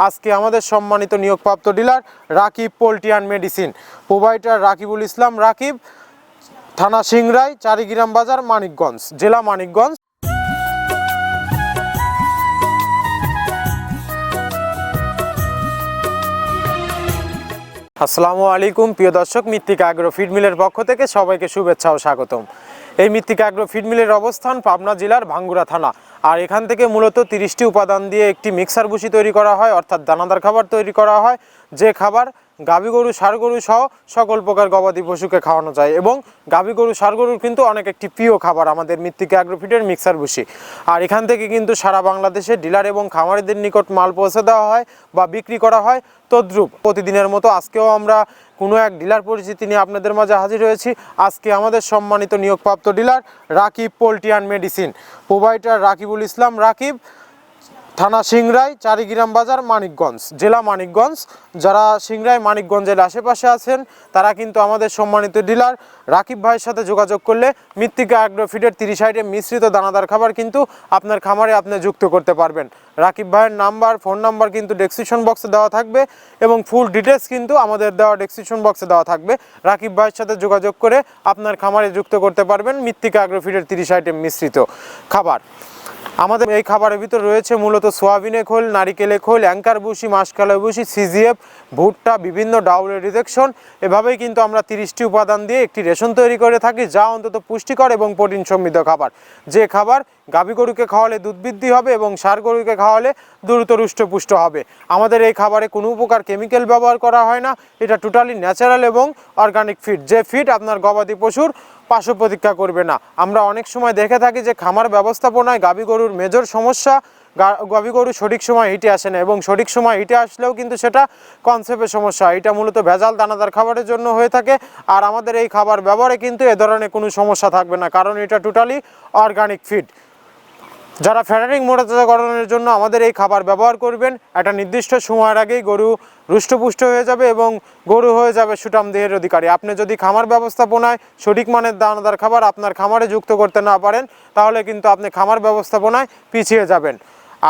আজকে আমাদের সম্মানিত নিয়োগপ্রাপ্ত dealer Rakib poultry and medicine, provider Rakibul Islam Rakib, থানা সিংড়াই, চারিগ্রাম বাজার, মানিকগঞ্জ, জেলা মানিকগঞ্জ। আসসালামু আলাইকুম প্রিয় দর্শক, মৃত্তিকা অ্যাগ্রো ফিড মিলের পক্ষ থেকে সবাইকে শুভেচ্ছা ও স্বাগতম। এই মৃত্তিকা অ্যাগ্রো ফিড মিলের অবস্থান পাবনা জেলার ভাঙ্গুড়া থানা। আর এখান থেকে মূলত 30টি উপাদান দিয়ে একটি মিক্সার ভুসি তৈরি করা হয়, অর্থাৎ দানাদার খাবার তৈরি করা হয়, যে খাবার গাভী গরু ষাঁড় গরু সহ সকল প্রকার গবাদি পশুকে খাওয়ানো যায়। এবং গাভী গরু ষাঁড় গরুর কিন্তু অনেক একটি প্রিয় খাবার আমাদের মৃত্তিকা অ্যাগ্রো ফিডের মিক্সার ভুসি। আর এখান থেকে কিন্তু সারা বাংলাদেশে ডিলার এবং খামারিদের নিকট মাল পৌঁছে দেওয়া হয় বা বিক্রি করা হয়। তদ্রূপ প্রতিদিনের মতো আজকেও আমরা কোনো এক ডিলার পরিচিতি নিয়ে আপনাদের মাঝে হাজির হয়েছি। আজকে আমাদের সম্মানিত নিয়োগপ্রাপ্ত dealer Rakib poultry and medicine, provider Rakibul Islam Rakib, থানা সিংড়াই, চারিগ্রাম বাজার, মানিকগঞ্জ, জেলা মানিকগঞ্জ। যারা সিংড়াই মানিকগঞ্জের আশেপাশে আছেন তারা কিন্তু আমাদের সম্মানিত ডিলার রাকিব ভাইয়ের সাথে যোগাযোগ করলে মৃত্তিকা অ্যাগ্রো ফিডের 30 আইটেম মিশ্রিত দানাদার খাবার কিন্তু আপনার খামারে আপনি যুক্ত করতে পারবেন। রাকিব ভাইয়ের নাম্বার, ফোন নাম্বার কিন্তু ডেসক্রিপশন বক্সে দেওয়া থাকবে এবং ফুল ডিটেলস কিন্তু আমাদের দেওয়া ডেসক্রিপশন বক্সে দেওয়া থাকবে। রাকিব ভাইয়ের সাথে যোগাযোগ করে আপনার খামারে যুক্ত করতে পারবেন মৃত্তিকা অ্যাগ্রো ফিডের 30 আইটেম মিশ্রিত খাবার। আমাদের এই খাবারের ভিতর রয়েছে মূলত সোয়াবিনের খোল, নারিকেলের খোল, অ্যাঙ্কার ভুসি, মাসকলাই ভুসি, সিজিএফ, ভুট্টা, বিভিন্ন ডাউলের রিজেকশন। এভাবেই কিন্তু আমরা 30টি উপাদান দিয়ে একটি রেশন তৈরি করে থাকি, যা অন্তত পুষ্টিকর এবং প্রোটিন সমৃদ্ধ খাবার। যে খাবার গাভী গরুকে খাওয়ালে দুধ বৃদ্ধি হবে এবং ষাঁড় গরুকে খাওয়ালে দ্রুত হৃষ্টপুষ্ট হবে। আমাদের এই খাবারে কোনো প্রকার কেমিক্যাল ব্যবহার করা হয় না। এটা টোটালি ন্যাচারাল এবং অর্গানিক ফিড, যে ফিড আপনার গবাদি পশুর পার্শ্ব প্রতিক্রিয়া করবে না। আমরা অনেক সময় দেখে থাকি যে খামার ব্যবস্থাপনায় গাভী গরুর মেজর সমস্যা, গাভী গরু সঠিক সময় হিটে আসে না এবং সঠিক সময় হিটে আসলেও কিন্তু সেটা কনসেপ্টের সমস্যা। এটা মূলত ভেজাল দানাদার খাবারের জন্য হয়ে থাকে। আর আমাদের এই খাবার ব্যবহারে কিন্তু এ ধরনের কোনো সমস্যা থাকবে না, কারণ এটা টোটালি অর্গানিক ফিড। যারা ফ্যাটারিং মোটাতাজাকরণের জন্য আমাদের এই খাবার ব্যবহার করবেন, একটা নির্দিষ্ট সময়ের আগেই গরু হৃষ্টপুষ্ট হয়ে যাবে এবং গরু হয়ে যাবে সুঠাম দেহের অধিকারী। আপনি যদি খামার ব্যবস্থাপনায় সঠিক মানের দানাদার খাবার আপনার খামারে যুক্ত করতে না পারেন, তাহলে কিন্তু আপনি খামার ব্যবস্থাপনায় পিছিয়ে যাবেন।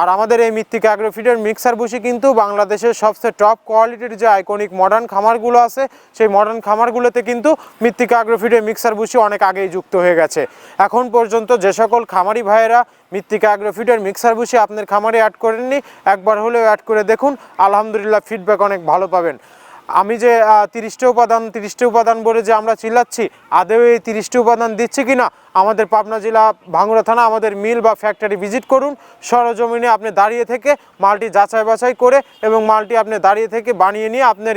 আর আমাদের এই মৃত্তিকা অ্যাগ্রো ফিডের মিক্সার ভুসি কিন্তু বাংলাদেশের সবচেয়ে টপ কোয়ালিটির যে আইকনিক মডার্ন খামারগুলো আছে, সেই মডার্ন খামারগুলোতে কিন্তু মৃত্তিকা অ্যাগ্রো ফিডের মিক্সার ভুসি অনেক আগেই যুক্ত হয়ে গেছে। এখন পর্যন্ত যে সকল খামারি ভাইয়েরা মৃত্তিকা অ্যাগ্রো ফিডের মিক্সার ভুসি আপনার খামারে অ্যাড করেননি, একবার হলেও অ্যাড করে দেখুন, আলহামদুলিল্লাহ ফিডব্যাক অনেক ভালো পাবেন। আমি যে 30টি উপাদান বলে যে আমরা চিল্লাচ্ছি, আদৌ এই 30টি উপাদান দিচ্ছি কি না, আমাদের পাবনা জেলা ভাঙ্গুড়া থানা আমাদের মিল বা ফ্যাক্টরি ভিজিট করুন। সরজমিনে আপনি দাঁড়িয়ে থেকে মালটি যাচাই বাছাই করে এবং মালটি আপনি দাঁড়িয়ে থেকে বানিয়ে নিয়ে আপনার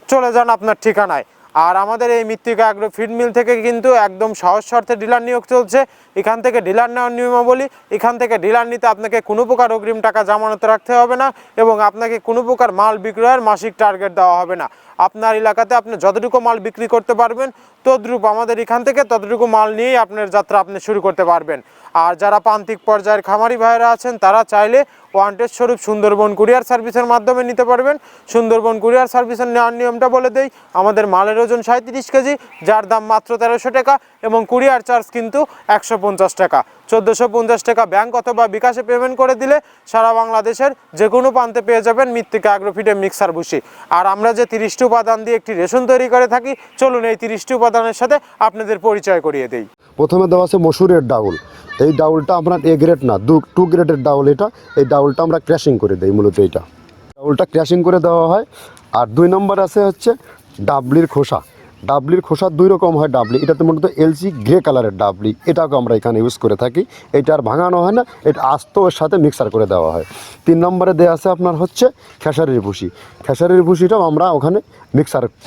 চলে যান আপনার ঠিকানায়। আর আমাদের এই মৃত্তিকা অ্যাগ্রো ফিড মিল থেকে কিন্তু একদম সহজ শর্তে ডিলার নিয়োগ চলছে। এখান থেকে ডিলার নেওয়ার নিয়মাবলী, এখান থেকে ডিলার নিতে আপনাকে কোনো প্রকার অগ্রিম টাকা জামানত রাখতে হবে না এবং আপনাকে কোনো প্রকার মাল বিক্রয়ের মাসিক টার্গেট দেওয়া হবে না। আপনার এলাকাতে আপনি যতটুকু মাল বিক্রি করতে পারবেন তদ্রূপ আমাদের এখান থেকে ততটুকু মাল নিয়েই আপনার যাত্রা আপনি শুরু করতে পারবেন। আর যারা প্রান্তিক পর্যায়ের খামারি ভাইয়েরা আছেন তারা চাইলে ওয়ান্টেড স্বরূপ সুন্দরবন কুরিয়ার সার্ভিসের মাধ্যমে নিতে পারবেন। সুন্দরবন কুরিয়ার সার্ভিসের নেওয়ার নিয়মটা বলে দেই, আমাদের মালের ওজন 37 কেজি, যার দাম মাত্র 1300 টাকা এবং কুরিয়ার চার্জ কিন্তু 150 টাকা। 1450 টাকা ব্যাংক অথবা বিকাশে পেমেন্ট করে দিলে সারা বাংলাদেশের যে কোনো প্রান্তে পেয়ে যাবেন মৃত্তিকা অ্যাগ্রো ফিডের মিক্সার ভুসি। আর আমরা যে 30টি উপাদান দিয়ে একটি রেশন তৈরি করে থাকি, চলুন এই 30টি উপাদানের সাথে আপনাদের পরিচয় করিয়ে দেই। প্রথমে দেওয়া আছে মসুরের ডাউল। এই ডাউলটা আপনার এ গ্রেড না, 2 গ্রেডের ডাউল এটা। এই ডাউলটা আমরা ক্র্যাশিং করে দিই, মূলত এইটা ডাউলটা ক্র্যাশিং করে দেওয়া হয়। আর 2 নম্বর আছে হচ্ছে ডাবলির খোসা। ডাবলির খোসা 2 রকম হয় ডাবলি, এটাতে মূলত এলসি গ্রে কালারের ডাবলি, এটাকে আমরা এখানে ইউজ করে থাকি। এটা আর ভাঙানো হয় না, এটা আস্ত ওর সাথে মিক্সার করে দেওয়া হয়। 3 নম্বরে দেওয়া আছে আপনার হচ্ছে খেসারির ভুসি। খেসারির ভুসিটাও আমরা ওখানে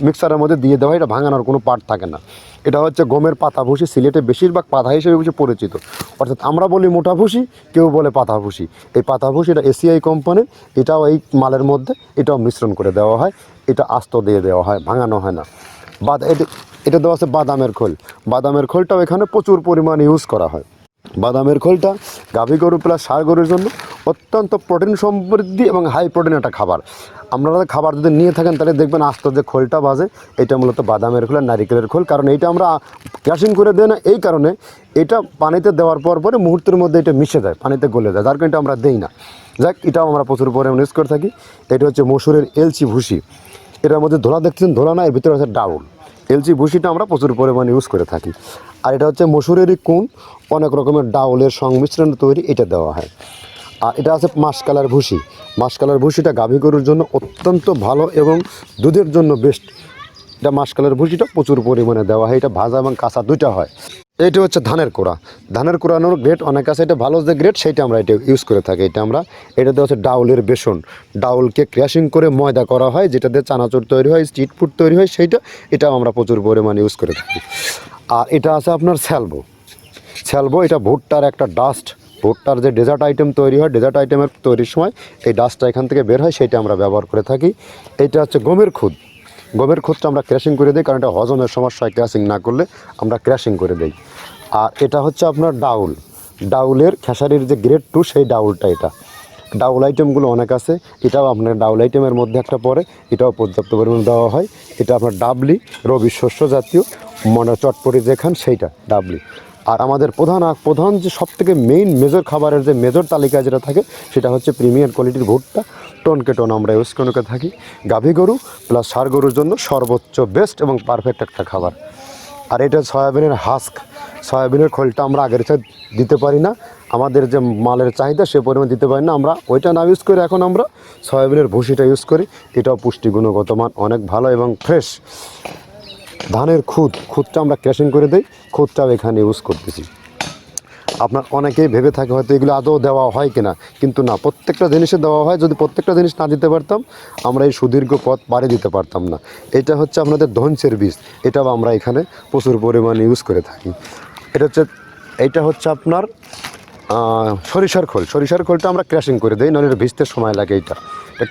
মিক্সারের মধ্যে দিয়ে দেওয়া হয়, এটা ভাঙানোর কোনো পার্ট থাকে না। এটা হচ্ছে গমের পাতা ভুসি, সিলেটে বেশিরভাগ পাতা হিসেবে পরিচিত, অর্থাৎ আমরা বলি মোটা ভুসি, কেউ বলে পাতা ভুসি। এই পাতা ভুসি এটা এসিআই কোম্পানির, এটাও এই মালের মধ্যে এটাও মিশ্রণ করে দেওয়া হয়, এটা আস্ত দিয়ে দেওয়া হয়, ভাঙানো হয় না। এটা দেওয়া আছে বাদামের খোল। বাদামের খোলটাও এখানে প্রচুর পরিমাণে ইউজ করা হয়। বাদামের খোলটা গাভী গরু প্লাস ষাঁড় গরুর জন্য অত্যন্ত প্রোটিন সমৃদ্ধি এবং হাই প্রোটিন একটা খাবার। আপনারা খাবার যদি নিয়ে থাকেন তাহলে দেখবেন আস্ত যে খোলটা বাজে, এটা মূলত বাদামের খোল আর নারিকেলের খোল। কারণ এইটা আমরা ক্রাশিং করে দেয় না, এই কারণে এটা পানিতে দেওয়ার পরে মুহূর্তের মধ্যে এটা মিশে যায়, পানিতে গলে যায়, যার কারণে এটা আমরা দেই না। যাক, এটাও আমরা প্রচুর পরিমাণে ইউজ করে থাকি। এটা হচ্ছে মসুরের এলচি ভুসি, এটার মধ্যে ধোলা দেখছেন, ধোলা না, এর ভিতরে আছে ডাউল। এলচি ভুসিটা আমরা প্রচুর পরিমাণে ইউজ করে থাকি। আর এটা হচ্ছে মসুরেরই কুন, অনেক রকমের ডাউলের সংমিশ্রণ তৈরি, এটা দেওয়া হয়। আর এটা আছে মাসকালার ভুসি। মাসকালার ভুসিটা গাভী গরুর জন্য অত্যন্ত ভালো এবং দুধের জন্য বেস্ট। এটা মাসকালার ভুসিটা প্রচুর পরিমাণে দেওয়া হয়, এটা ভাজা এবং কাঁচা দুইটা হয়। এটা হচ্ছে ধানের কোড়া। ধানের কোড়ানোর গ্রেড অনেক আছে, এটা ভালো যে গ্রেড সেইটা আমরা এটা ইউজ করে থাকি। এটাতে হচ্ছে ডাউলের বেসন, ডাউলকে ক্র্যাশিং করে ময়দা করা হয়, যেটা দিয়ে চানাচুর তৈরি হয়, স্ট্রিট ফুড তৈরি হয়, এটাও আমরা প্রচুর পরিমাণে ইউজ করে থাকি। আর এটা আছে আপনার স্যালবো, এটা ভুট্টার একটা ডাস্ট। ভুট্টার যে ডেজার্ট আইটেম তৈরি হয়, ডেজার্ট আইটেমের তৈরির সময় এই ডাস্টটা এখান থেকে বের হয়, সেইটা আমরা ব্যবহার করে থাকি। এটা হচ্ছে গমের খুদটা আমরা ক্র্যাশিং করে দিই, কারণ এটা হজমের সমস্যায় ক্র্যাশিং না করলে আমরা ক্র্যাশিং করে দিই। আর এটা হচ্ছে আপনার ডাউলের খেসারির যে গ্রেড 2 সেই ডাউলটা। এটা ডাউল আইটেমগুলো অনেক আছে, এটাও আপনার ডাউল আইটেমের মধ্যে একটা পড়ে, এটাও পর্যাপ্ত পরিমাণে দেওয়া হয়। এটা আপনার ডাবলি, রবি শস্য জাতীয় চটপটি যেখান সেইটা ডাবলি। আর আমাদের প্রধান যে সবথেকে মেজর খাবারের যে মেজর তালিকায় যেটা থাকে, সেটা হচ্ছে প্রিমিয়ার কোয়ালিটির ভুট্টা, টনকে টন আমরা ইউজ করে থাকি। গাভী গরু প্লাস ষাঁড় গরুর জন্য সর্বোচ্চ বেস্ট এবং পারফেক্ট একটা খাবার। আর এটা সয়াবিনের হাস্ক, সয়াবিনের খোলটা আমরা আগের সাথে দিতে পারি না, আমাদের যে মালের চাহিদা সে পরিমাণ দিতে পারি না, আমরা ওইটা না ইউজ করে এখন আমরা সয়াবিনের ভুসিটা ইউজ করি। এটাও পুষ্টিগুণগত মান অনেক ভালো এবং ফ্রেশ। ধানের খুদটা আমরা ক্র্যাশিং করে দিই, খুদটাও এখানে ইউজ করতেছি। আপনার অনেকেই ভেবে থাকে হয়তো এগুলো আদৌ দেওয়া হয় কিনা, কিন্তু না, প্রত্যেকটা জিনিসে দেওয়া হয়। যদি প্রত্যেকটা জিনিস না দিতে পারতাম, আমরা এই সুদীর্ঘ পথ পাড়ি দিতে পারতাম না। এটা হচ্ছে আপনাদের ধনসের বীজ, এটাও আমরা এখানে প্রচুর পরিমাণে ইউজ করে থাকি। এইটা হচ্ছে আপনার সরিষার খোলটা আমরা ক্র্যাশিং করে দিই, নাহলে এটা ভিজতে সময় লাগে। এটা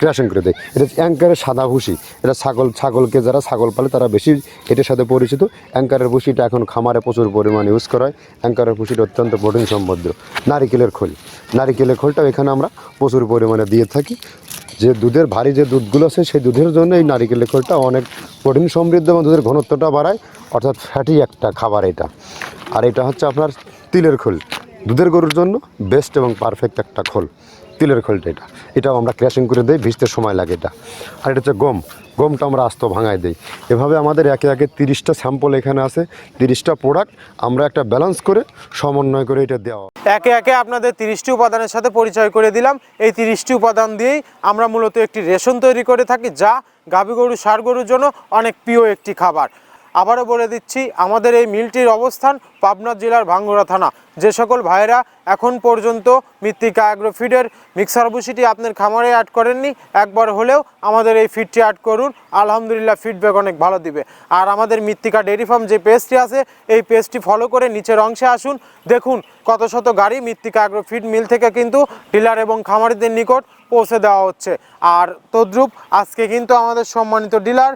ক্র্যাশিং করে দিই। এটা অ্যাঙ্কারের সাদা ভুসি, এটা ছাগলকে যারা ছাগল পালে তারা বেশি এটার সাথে পরিচিত। অ্যাঙ্কারের ভুসিটা এখন খামারে প্রচুর পরিমাণে ইউজ করা হয়। অ্যাঙ্কারের ভুসিটা অত্যন্ত প্রোটিন সমৃদ্ধ। নারিকেলের খোলটাও এখানে আমরা প্রচুর পরিমাণে দিয়ে থাকি। যে দুধের ভারী যে দুধগুলো আছে, সেই দুধের জন্য এই নারিকেলের খোলটা অনেক প্রোটিন সমৃদ্ধ এবং দুধের ঘনত্বটা বাড়ায়, অর্থাৎ ফ্যাটি একটা খাবার এটা। আর এটা হচ্ছে আপনার তিলের খোল, দুধের গরুর জন্য বেস্ট এবং পারফেক্ট একটা খোল, তিলের খোলটা। এটাও আমরা ক্র্যাশিং করে দিই, ভিজতে সময় লাগে এটা। আর এটা হচ্ছে গমটা আমরা আস্ত ভাঙায় দিই। এভাবে আমাদের একে 30টা স্যাম্পল এখানে আছে, 30টা প্রোডাক্ট আমরা একটা ব্যালেন্স করে সমন্বয় করে এটা দেওয়া। একে একে আপনাদের 30টি উপাদানের সাথে পরিচয় করে দিলাম। এই 30টি উপাদান দিয়েই আমরা মূলত একটি রেশন তৈরি করে থাকি, যা গাভী গরু ষাঁড় গরুর জন্য অনেক প্রিয় একটি খাবার। আবারও বলে দিচ্ছি, আমাদের এই মিলটির অবস্থান পাবনা জেলার ভাঙ্গুড়া থানা। যে সকল ভাইয়েরা এখন পর্যন্ত মৃত্তিকা অ্যাগ্রো ফিডের মিক্সার ভুসিটি আপনার খামারে অ্যাড করেননি, একবার হলেও আমাদের এই ফিডটি অ্যাড করুন, আলহামদুলিল্লাহ ফিডব্যাক অনেক ভালো দিবে। আর আমাদের মৃত্তিকা ডেইরি ফার্ম যে পেজটি আছে, এই পেজটি ফলো করে নিচের অংশে আসুন, দেখুন কত শত গাড়ি মৃত্তিকা অ্যাগ্রো ফিড মিল থেকে কিন্তু ডিলার এবং খামারিদের নিকট পৌঁছে দেওয়া হচ্ছে। আর তদ্রূপ আজকে কিন্তু আমাদের সম্মানিত ডিলার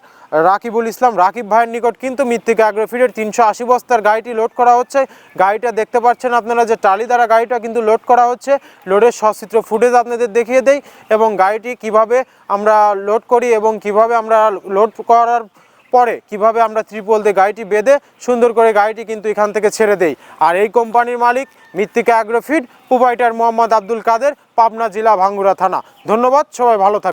রাকিবুল ইসলাম রাকিব ভাইয়ের নিকট কিন্তু মৃত্তিকা অ্যাগ্রো ফিডের 380 বস্তার গাড়িটি লোড করা হচ্ছে। গাড়িটা দেখতে পাচ্ছেন আপনারা, যে ট্রালি দ্বারা গাড়িটা কিন্তু লোড করা হচ্ছে। লোডের সচিত্র ফুটেজ আপনাদের দেখিয়ে দেই, এবং গাড়িটি কিভাবে আমরা লোড করি এবং কিভাবে আমরা লোড করার পরে কিভাবে আমরা ত্রিপল দিয়ে গাড়িটি বেঁধে সুন্দর করে গাড়িটি কিন্তু এখান থেকে ছেড়ে দেই। আর এই কোম্পানির মালিক Mrittika agro feed, proprietor Mohammad Abdul Kader, Pabna জেলা ভাঙ্গুড়া থানা। ধন্যবাদ, সবাই ভালো থাকবেন।